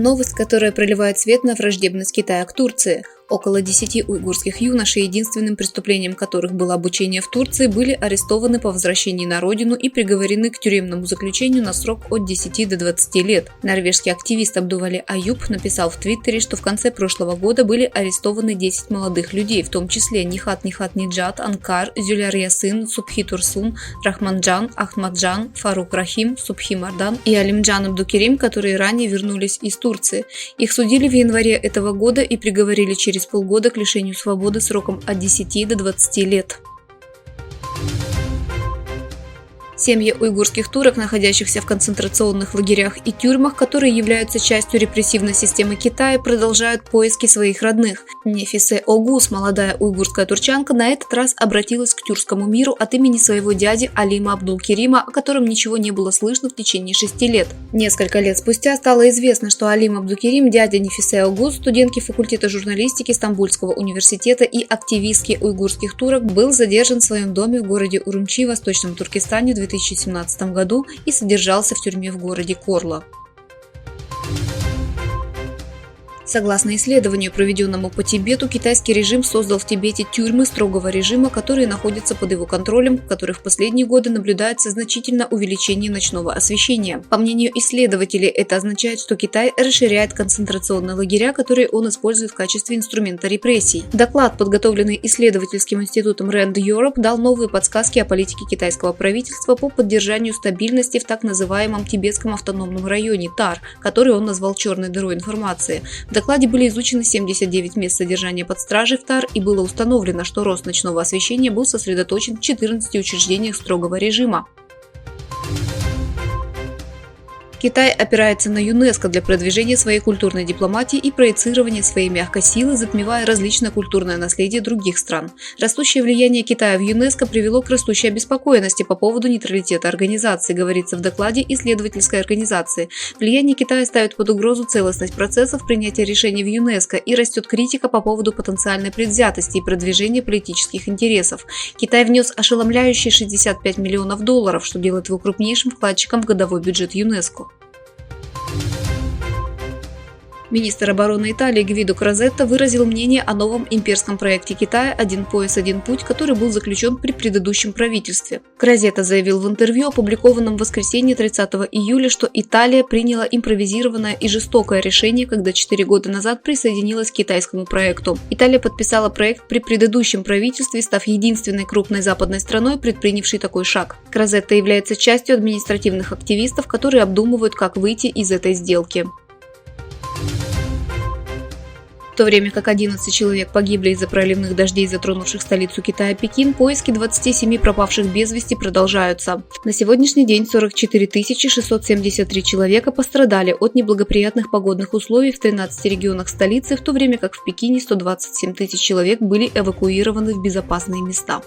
Новость, которая проливает свет на враждебность Китая к Турции. Около 10 уйгурских юношей, единственным преступлением которых было обучение в Турции, были арестованы по возвращении на родину и приговорены к тюремному заключению на срок от 10 до 20 лет. Норвежский активист Абдували Аюб написал в Твиттере, что в конце прошлого года были арестованы 10 молодых людей, в том числе Нихат Ниджат, Анкар, Зюляр Ясын, Субхи Турсун, Рахманджан, Ахмаджан, Фарук Рахим, Субхи Мардан и Алимджан Абдукерим, которые ранее вернулись из Турции. Их судили в январе этого года и приговорили через полгода к лишению свободы сроком от 10 до 20 лет. Семьи уйгурских турок, находящихся в концентрационных лагерях и тюрьмах, которые являются частью репрессивной системы Китая, продолжают поиски своих родных. Нефисе Огус, молодая уйгурская турчанка, на этот раз обратилась к тюркскому миру от имени своего дяди Алима Абдулкерима, о котором ничего не было слышно в течение 6 лет. Несколько лет спустя стало известно, что Алим Абдулкерим, дядя Нефисе Огус, студентки факультета журналистики Стамбульского университета и активистки уйгурских турок, был задержан в своем доме в городе Урумчи, Восточном Туркестане, в 2017 году и содержался в тюрьме в городе Корла. Согласно исследованию, проведенному по Тибету, китайский режим создал в Тибете тюрьмы строгого режима, которые находятся под его контролем, в которых в последние годы наблюдается значительное увеличение ночного освещения. По мнению исследователей, это означает, что Китай расширяет концентрационные лагеря, которые он использует в качестве инструмента репрессий. Доклад, подготовленный исследовательским институтом RAND Europe, дал новые подсказки о политике китайского правительства по поддержанию стабильности в так называемом Тибетском автономном районе ТАР, который он назвал черной дырой информации. В докладе были изучены 79 мест содержания под стражей в ТАР, и было установлено, что рост ночного освещения был сосредоточен в 14 учреждениях строгого режима. Китай опирается на ЮНЕСКО для продвижения своей культурной дипломатии и проецирования своей мягкой силы, затмевая различное культурное наследие других стран. Растущее влияние Китая в ЮНЕСКО привело к растущей обеспокоенности по поводу нейтралитета организации, говорится в докладе исследовательской организации. Влияние Китая ставит под угрозу целостность процессов принятия решений в ЮНЕСКО, и растет критика по поводу потенциальной предвзятости и продвижения политических интересов. Китай внес ошеломляющие $65 миллионов, что делает его крупнейшим вкладчиком в годовой бюджет ЮНЕСКО. Министр обороны Италии Гвидо Крозетто выразил мнение о новом имперском проекте Китая «Один пояс, один путь», который был заключен при предыдущем правительстве. Крозетто заявил в интервью, опубликованном в воскресенье 30 июля, что Италия приняла импровизированное и жестокое решение, когда 4 года назад присоединилась к китайскому проекту. Италия подписала проект при предыдущем правительстве, став единственной крупной западной страной, предпринявшей такой шаг. Крозетто является частью административных активистов, которые обдумывают, как выйти из этой сделки. В то время как 11 человек погибли из-за проливных дождей, затронувших столицу Китая Пекин, поиски 27 пропавших без вести продолжаются. На сегодняшний день 44 673 человека пострадали от неблагоприятных погодных условий в 13 регионах столицы, в то время как в Пекине 127 тысяч человек были эвакуированы в безопасные места.